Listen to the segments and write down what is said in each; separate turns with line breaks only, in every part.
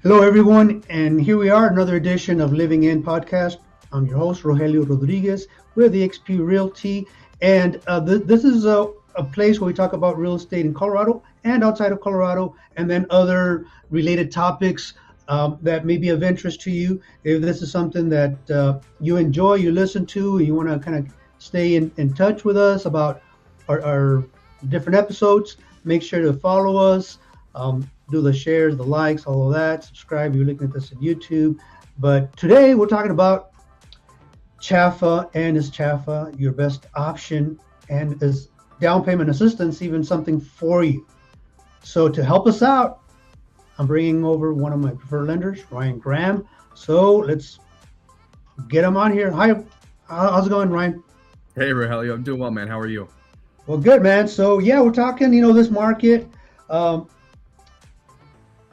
Hello, everyone, and here we are, another edition of Living In Podcast. I'm your host, Rogelio Rodriguez. We're the XP Realty, and this is a place where we talk about real estate in Colorado and outside of Colorado, and then other related topics that may be of interest to you. If this is something that you enjoy, you listen to, and you want to kind of stay in touch with us about our different episodes, make sure to follow us. Do the shares, the likes, all of that. Subscribe if you're looking at this on YouTube. But today we're talking about CHFA, and is CHFA your best option, and is down payment assistance even something for you? So to help us out, I'm bringing over one of my preferred lenders, Ryan Graham. So let's get him on here. Hi, how's it going, Ryan?
Hey, Rogelio, I'm doing well, man. How are you?
Well, good, man. So yeah, we're talking, this market.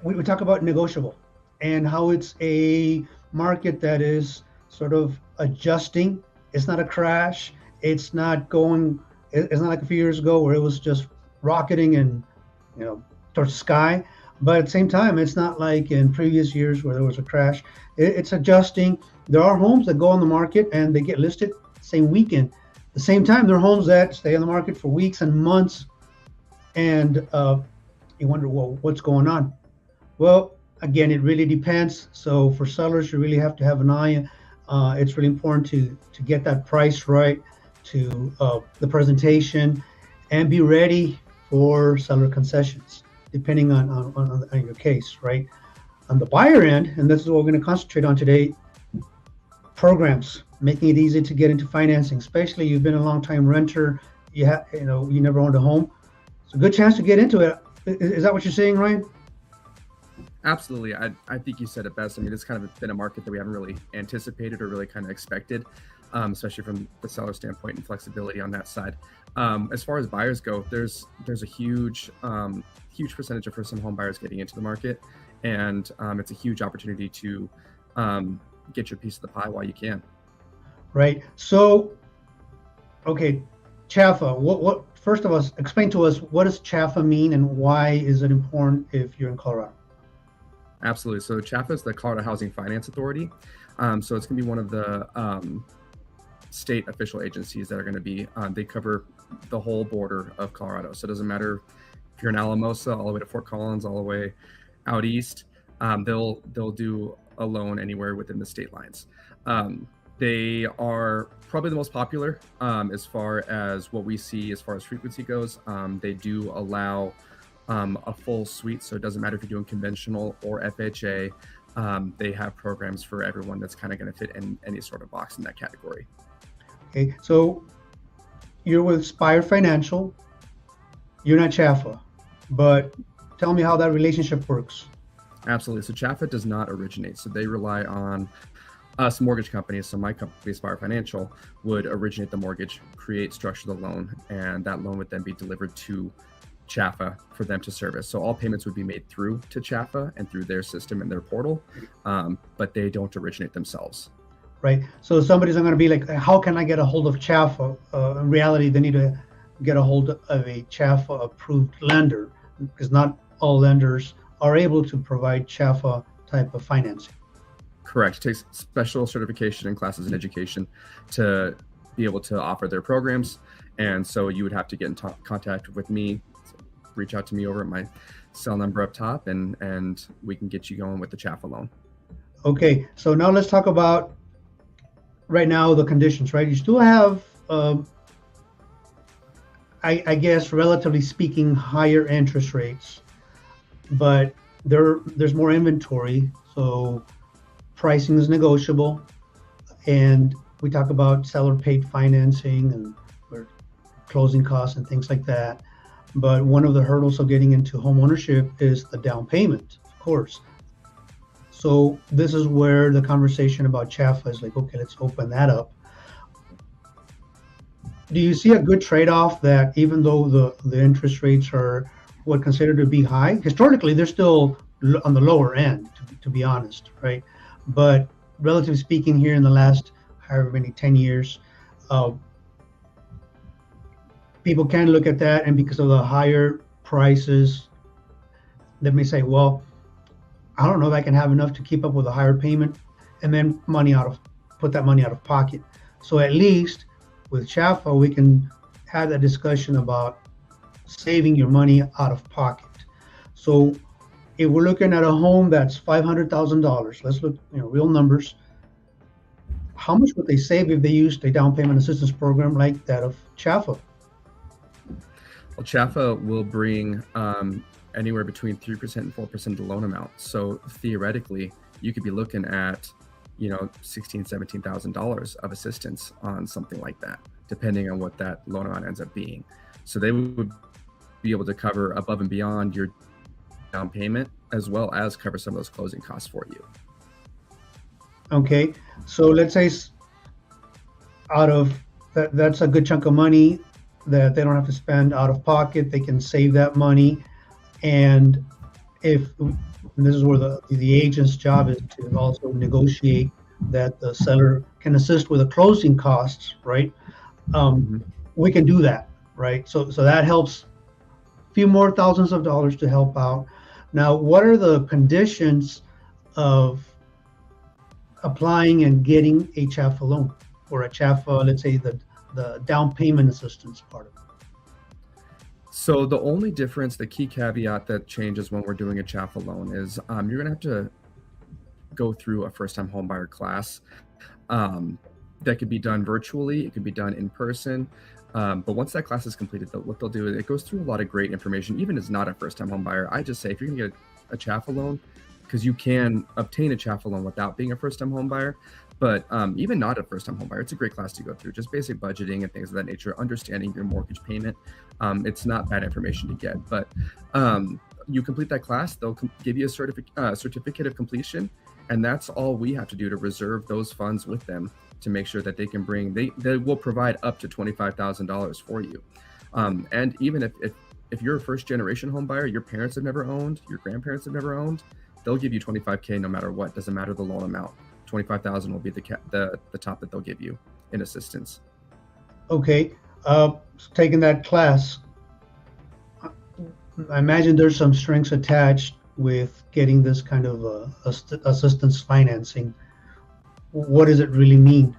We talk about negotiable and how it's a market that is sort of adjusting. It's not a crash. It's not like a few years ago where it was just rocketing and, towards the sky. But at the same time, it's not like in previous years where there was a crash. It's adjusting. There are homes that go on the market and they get listed same weekend. At the same time, there are homes that stay on the market for weeks and months. And you wonder, well, what's going on? Well, again, it really depends. So for sellers, you really have to have an eye. It's really important to get that price right, to the presentation, and be ready for seller concessions, depending on your case, right? On the buyer end, and this is what we're going to concentrate on today, programs, making it easy to get into financing, especially you've been a long-time renter, you never owned a home. It's a good chance to get into it. Is that what you're saying, Ryan?
Absolutely. I think you said it best. I mean, it's kind of been a market that we haven't really anticipated or really kind of expected, especially from the seller standpoint and flexibility on that side. As far as buyers go, there's a huge percentage of first-time home buyers getting into the market, and it's a huge opportunity to get your piece of the pie while you can. Right.
So, okay, CHFA. What first of all, explain to us, what does CHFA mean and why is it important if you're in Colorado?
Absolutely. So CHFA is the Colorado Housing Finance Authority. So it's going to be one of the state official agencies that are going to be, they cover the whole border of Colorado. So it doesn't matter if you're in Alamosa, all the way to Fort Collins, all the way out east, they'll do a loan anywhere within the state lines. They are probably the most popular as far as what we see as far as frequency goes. They do allow a full suite, so it doesn't matter if you're doing conventional or FHA. They have programs for everyone that's kind of going to fit in any sort of box in that category.
Okay, so you're with Spire Financial. You're not CHFA, but tell me how that relationship works.
Absolutely. So CHFA does not originate. So they rely on us mortgage companies. So my company, Spire Financial, would originate the mortgage, structure the loan, and that loan would then be delivered to CHFA for them to service. So all payments would be made through to CHFA and through their system and their portal, but they don't originate themselves.
Right. So somebody's not going to be like, how can I get a hold of CHFA? In reality, they need to get a hold of a CHFA approved lender, because not all lenders are able to provide CHFA type of financing.
Correct. It takes special certification and classes in education to be able to offer their programs. And so you would have to get in contact with me, reach out to me over at my cell number up top, and we can get you going with the CHFA loan. Okay,
so now let's talk about right now the conditions, right? You still have, I guess, relatively speaking, higher interest rates, but there's more inventory, so pricing is negotiable, and we talk about seller paid financing and closing costs and things like that. But one of the hurdles of getting into home ownership is the down payment, of course. So this is where the conversation about CHFA is like, okay, let's open that up. Do you see a good trade-off that even though the interest rates are what considered to be high, historically they're still on the lower end, to be honest, right? But relatively speaking, here in the last however many 10 years, people can look at that, and because of the higher prices, they may say, well, I don't know if I can have enough to keep up with a higher payment and then put that money out of pocket. So at least with CHFA, we can have that discussion about saving your money out of pocket. So if we're looking at a home that's $500,000, let's look, real numbers. How much would they save if they used a down payment assistance program like that of CHFA?
Well, CHFA will bring anywhere between 3% and 4% of the loan amount. So theoretically, you could be looking at, $16,000, $17,000 of assistance on something like that, depending on what that loan amount ends up being. So they would be able to cover above and beyond your down payment, as well as cover some of those closing costs for you.
Okay, so let's say out of that's a good chunk of money that they don't have to spend out of pocket. They can save that money, and this is where the agent's job is to also negotiate that the seller can assist with the closing costs, right? We can do that, right? So that helps a few more thousands of dollars to help out. Now, what are the conditions of applying and getting a CHFA loan or a CHFA, let's say the down payment assistance part of it?
So the only difference, the key caveat that changes when we're doing a CHFA loan is you're going to have to go through a first-time homebuyer class. That could be done virtually, it could be done in person. But once that class is completed, what they'll do is it goes through a lot of great information, even as not a first-time homebuyer. I just say if you're going to get a CHFA loan, because you can obtain a CHFA loan without being a first-time homebuyer, but even not a first-time homebuyer, it's a great class to go through. Just basic budgeting and things of that nature, understanding your mortgage payment. It's not bad information to get, but you complete that class, they'll give you a certificate of completion, and that's all we have to do to reserve those funds with them to make sure that they can they will provide up to $25,000 for you. And even if you're a first-generation home buyer, your parents have never owned, your grandparents have never owned, they'll give you $25K no matter what. Doesn't matter the loan amount. $25,000 will be the top that they'll give you in assistance. Okay,
taking that class, I imagine there's some strings attached with getting this kind of assistance financing. What does it really mean?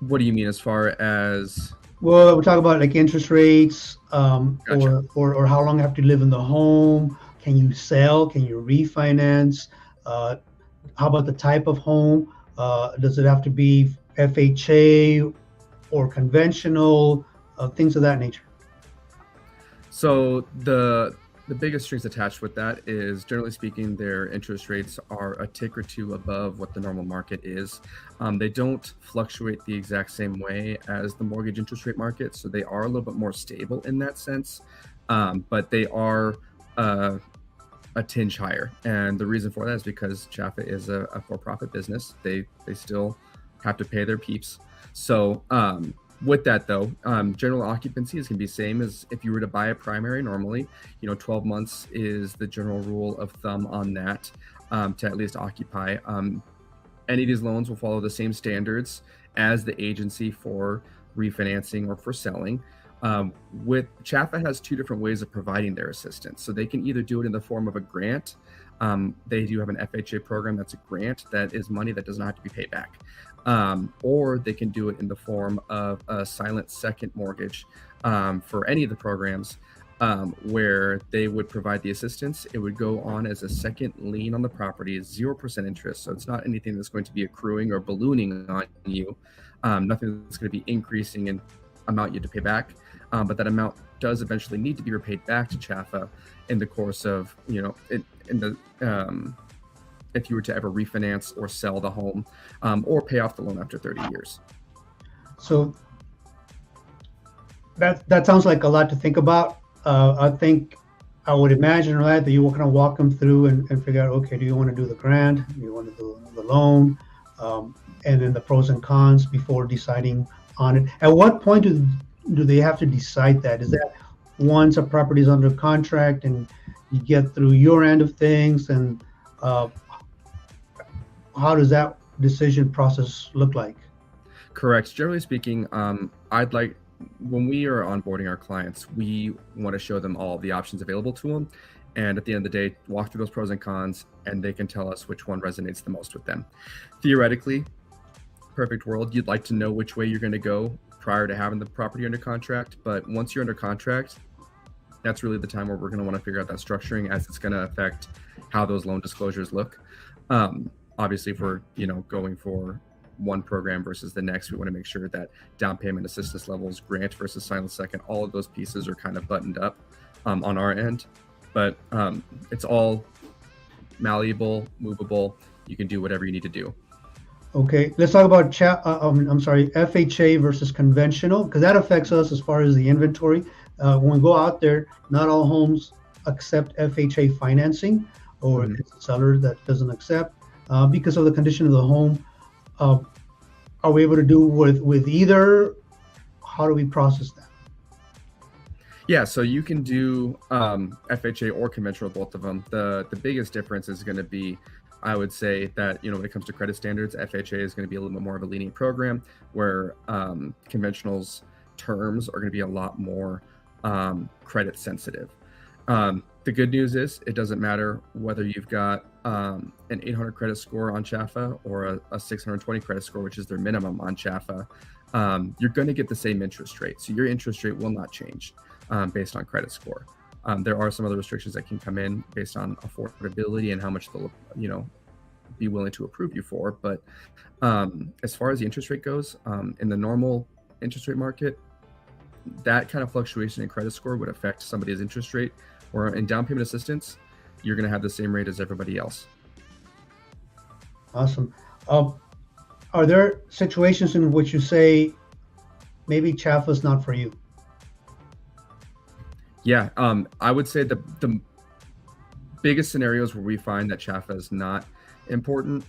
What do you mean as far as?
Well, we talk about like interest rates,
Gotcha.
or how long have to live in the home? Can you sell? Can you refinance? How about the type of home? Does it have to be FHA or conventional? Things of that nature.
So the biggest strings attached with that is, generally speaking, their interest rates are a tick or two above what the normal market is. They don't fluctuate the exact same way as the mortgage interest rate market, so they are a little bit more stable in that sense, but they are a tinge higher. And the reason for that is because CHFA is a for-profit business. They still have to pay their peeps. So with that though, general occupancy is going to be same as if you were to buy a primary normally. 12 months is the general rule of thumb on that, to at least occupy. Any of these loans will follow the same standards as the agency for refinancing or for selling. With CHFA has two different ways of providing their assistance. So they can either do it in the form of a grant. They do have an FHA program that's a grant that is money that does not have to be paid back. Or they can do it in the form of a silent second mortgage for any of the programs, where they would provide the assistance. It would go on as a second lien on the property, 0% interest. So it's not anything that's going to be accruing or ballooning on you. Nothing that's going to be increasing in amount you have to pay back. But that amount does eventually need to be repaid back to CHFA in the course of, if you were to ever refinance or sell the home, or pay off the loan after 30 years.
So that sounds like a lot to think about. I would imagine, right, that you will kind of walk them through and figure out, okay, do you want to do the grant? Do you want to do the loan? And then the pros and cons before deciding on it. At what point do they have to decide that? Is that once a property is under contract and you get through your end of things, and how does that decision process look like?
Correct. Generally speaking, I'd like when we are onboarding our clients, we want to show them all the options available to them. And at the end of the day, walk through those pros and cons, and they can tell us which one resonates the most with them. Theoretically, perfect world, you'd like to know which way you're going to go prior to having the property under contract. But once you're under contract, that's really the time where we're going to want to figure out that structuring, as it's going to affect how those loan disclosures look. Obviously, if we're going for one program versus the next, we want to make sure that down payment assistance levels, grant versus silent second, all of those pieces are kind of buttoned up on our end. But it's all malleable, movable. You can do whatever you need to do.
Okay, let's talk about FHA versus conventional, because that affects us as far as the inventory. When we go out there, not all homes accept FHA financing, or it's a seller that doesn't accept because of the condition of the home. Are we able to do with either? How do we process that?
Yeah, so you can do FHA or conventional, both of them. The biggest difference is going to be, I would say that, when it comes to credit standards, FHA is going to be a little bit more of a lenient program, where conventional's terms are going to be a lot more credit sensitive. The good news is it doesn't matter whether you've got an 800 credit score on CHFA or a 620 credit score, which is their minimum on CHFA. You're going to get the same interest rate. So your interest rate will not change based on credit score. There are some other restrictions that can come in based on affordability and how much they'll, be willing to approve you for. But as far as the interest rate goes, in the normal interest rate market, that kind of fluctuation in credit score would affect somebody's interest rate. Or in down payment assistance, you're going to have the same rate as everybody else.
Awesome. Are there situations in which you say maybe CHFA is not for you?
Yeah, I would say the biggest scenarios where we find that CHFA is not important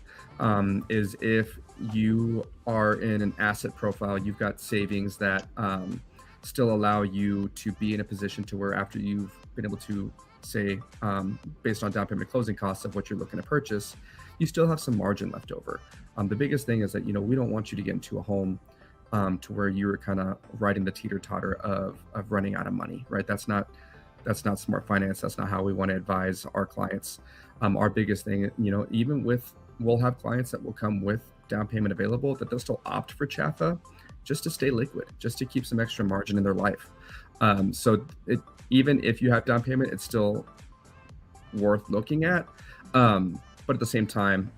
is if you are in an asset profile, you've got savings that still allow you to be in a position to where, after you've been able to say, based on down payment closing costs of what you're looking to purchase, you still have some margin left over. The biggest thing is that, we don't want you to get into a home to where you're kind of riding the teeter-totter of running out of money, right? That's not smart finance. That's not how we want to advise our clients. Our biggest thing, we'll have clients that will come with down payment available that they'll still opt for CHFA just to stay liquid, just to keep some extra margin in their life. So even if you have down payment, it's still worth looking at. But at the same time,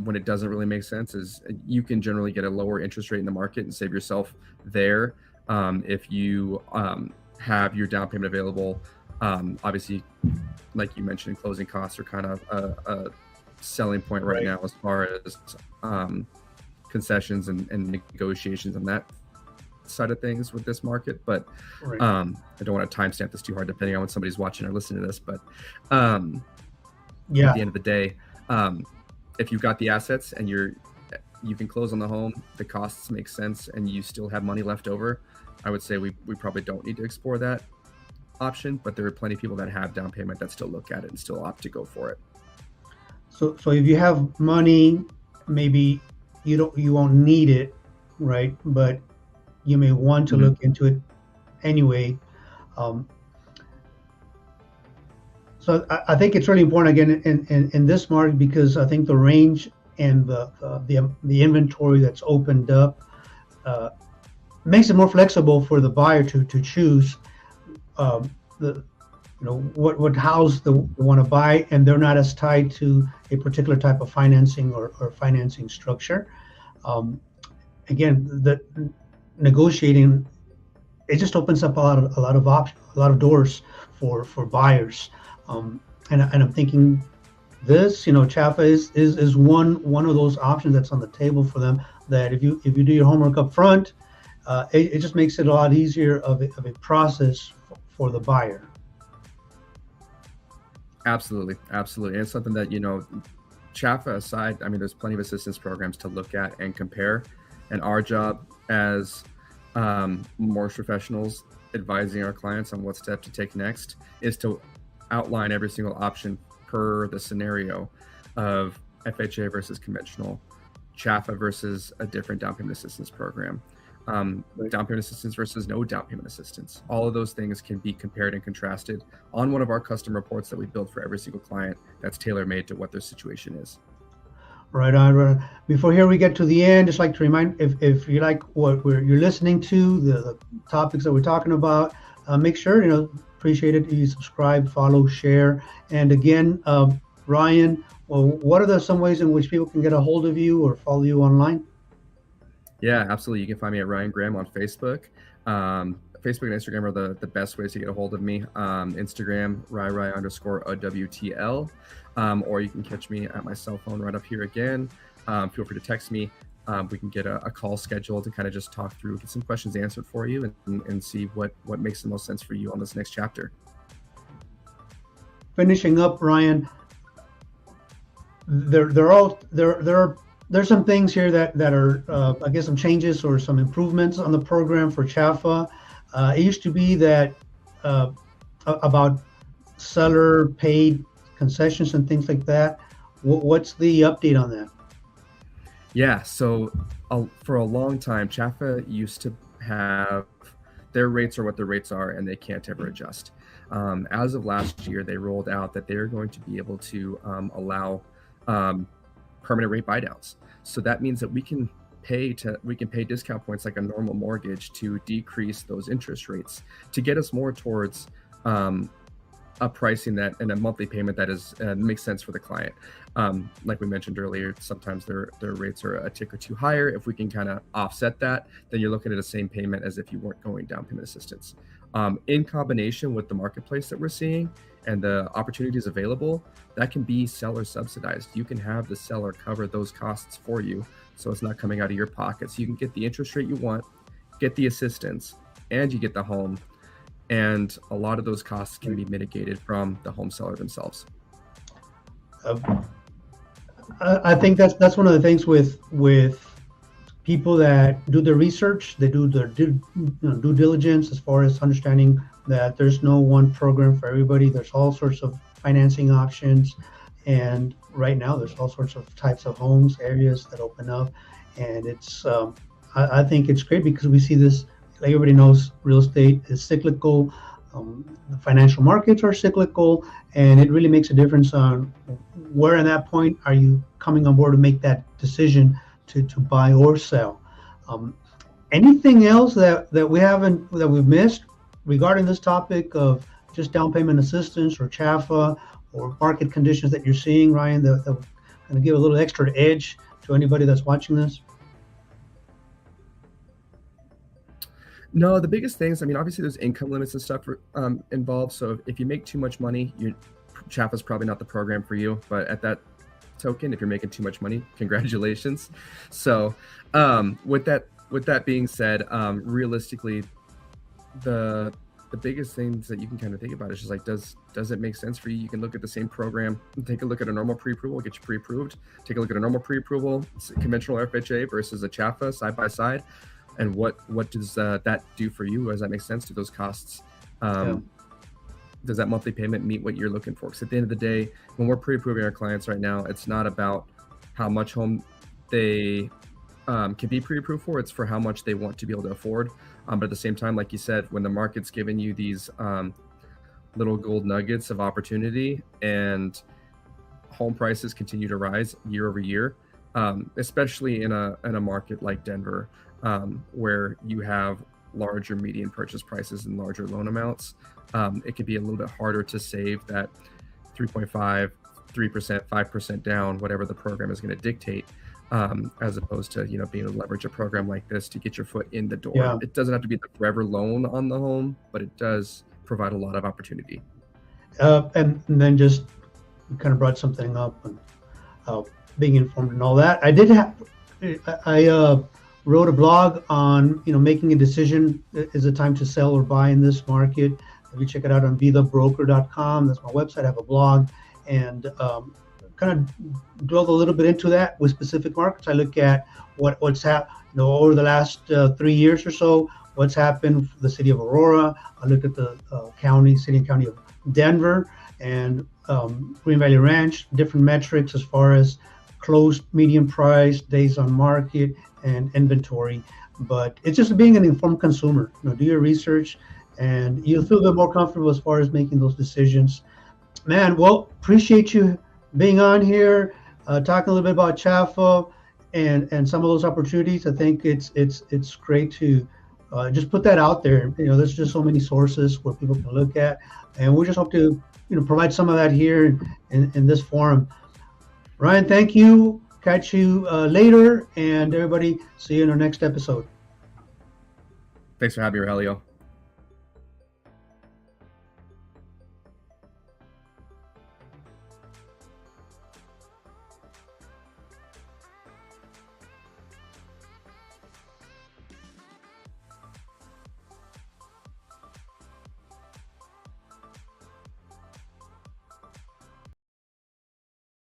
when it doesn't really make sense, is you can generally get a lower interest rate in the market and save yourself there. If you have your down payment available, obviously, like you mentioned, closing costs are kind of a selling point right now as far as concessions and negotiations on that side of things with this market. But I don't want to timestamp this too hard, depending on when somebody's watching or listening to this. But at the end of the day, if you've got the assets and you can close on the home, the costs make sense, and you still have money left over, I would say we probably don't need to explore that option. But there are plenty of people that have down payment that still look at it and still opt to go for it.
So if you have money, maybe you won't need it, right? But you may want to look into it anyway. So I think it's really important, again, in this market, because I think the range and the inventory that's opened up makes it more flexible for the buyer to choose what house they want to buy, and they're not as tied to a particular type of financing or financing structure. Again, the negotiating, it just opens up a lot of options, a lot of doors for buyers. And I'm thinking this, CHFA is one of those options that's on the table for them, that if you do your homework up front, it just makes it a lot easier of a process for the buyer.
Absolutely. And it's something that, CHFA aside, there's plenty of assistance programs to look at and compare. And our job as mortgage professionals advising our clients on what step to take next is to outline every single option per the scenario of FHA versus conventional, CHFA versus a different down payment assistance program. down payment assistance versus no down payment assistance. All of those things can be compared and contrasted on one of our custom reports that we build for every single client that's tailor-made to what their situation is.
Right on. Right on. Before here we get to the end, just like to remind, if you like what you're listening to, the topics that we're talking about, make sure, appreciate it. You subscribe, follow, share. And again, Ryan, well, what are some ways in which people can get a hold of you or follow you online?
Yeah, absolutely. You can find me at Ryan Graham on Facebook. Facebook and Instagram are the best ways to get a hold of me. Instagram, ry_OWTL. Or you can catch me at my cell phone right up here again. Feel free to text me. We can get a call scheduled to kind of just talk through, get some questions answered for you, and see what makes the most sense for you on this next chapter.
Finishing up, Ryan, there's some things here that are, I guess, some changes or some improvements on the program for CHFA. It used to be that about seller paid concessions and things like that. What's the update on that?
Yeah, so for a long time, CHFA used to have their rates are what their rates are, and they can't ever adjust. As of last year, they rolled out that they're going to be able to allow permanent rate buydowns. So that means that we can pay discount points like a normal mortgage to decrease those interest rates to get us more towards a pricing that and a monthly payment that is makes sense for the client. Like we mentioned earlier, sometimes their rates are a tick or two higher. If we can kind of offset that, then you're looking at the same payment as if you weren't going down payment assistance. In combination with the marketplace that we're seeing and the opportunities available, that can be seller subsidized. You can have the seller cover those costs for you, so it's not coming out of your pocket. So you can get the interest rate you want, get the assistance, and you get the home. And a lot of those costs can be mitigated from the home seller themselves.
I think that's one of the things with people that do their research, they do their due diligence as far as understanding that there's no one program for everybody. There's all sorts of financing options, and right now there's all sorts of types of homes, areas that open up, and it's I think it's great because we see this. Like everybody knows, real estate is cyclical. The financial markets are cyclical, and it really makes a difference on where at that point are you coming on board to make that decision to buy or sell. Anything else that we've missed regarding this topic of just down payment assistance or CHFA or market conditions that you're seeing, Ryan, that will kind of give a little extra edge to anybody that's watching this?
No, the biggest things, obviously there's income limits and stuff involved. So if you make too much money, CHFA is probably not the program for you. But at that token, if you're making too much money, congratulations. So with that being said, realistically, the biggest things that you can kind of think about is just like, does it make sense for you? You can look at the same program, take a look at a normal pre-approval, get you pre-approved, take a look at a normal pre-approval, conventional FHA versus a CHFA side by side. And what does that do for you? Does that make sense? Do those costs, does that monthly payment meet what you're looking for? Because at the end of the day, when we're pre-approving our clients right now, it's not about how much home they can be pre-approved for. It's for how much they want to be able to afford. But at the same time, like you said, when the market's giving you these little gold nuggets of opportunity and home prices continue to rise year over year, especially in a market like Denver, where you have larger median purchase prices and larger loan amounts, it could be a little bit harder to save that 3.5, 3%, 5% down, whatever the program is going to dictate, as opposed to being able to leverage a program like this to get your foot in the door. Yeah. It doesn't have to be the forever loan on the home, but it does provide a lot of opportunity.
And then just kind of brought something up and being informed and all that. I wrote a blog on making a decision. Is it time to sell or buy in this market? If you check it out on bethebroker.com, that's my website. I have a blog, and kind of dwelled a little bit into that with specific markets. I look at what's happened over the last 3 years or so. What's happened for the city of Aurora. I look at the city and county of Denver and Green Valley Ranch. Different metrics as far as closed median price, days on market, and inventory. but it's just being an informed consumer. Do your research, and you'll feel a bit more comfortable as far as making those decisions. Man, well, appreciate you being on here, talking a little bit about CHFA and some of those opportunities. I think it's great to just put that out there. There's just so many sources where people can look at, and we just hope to provide some of that here in this forum. Ryan, thank you. Catch you later, and everybody, see you in our next episode.
Thanks for having me, Aurelio.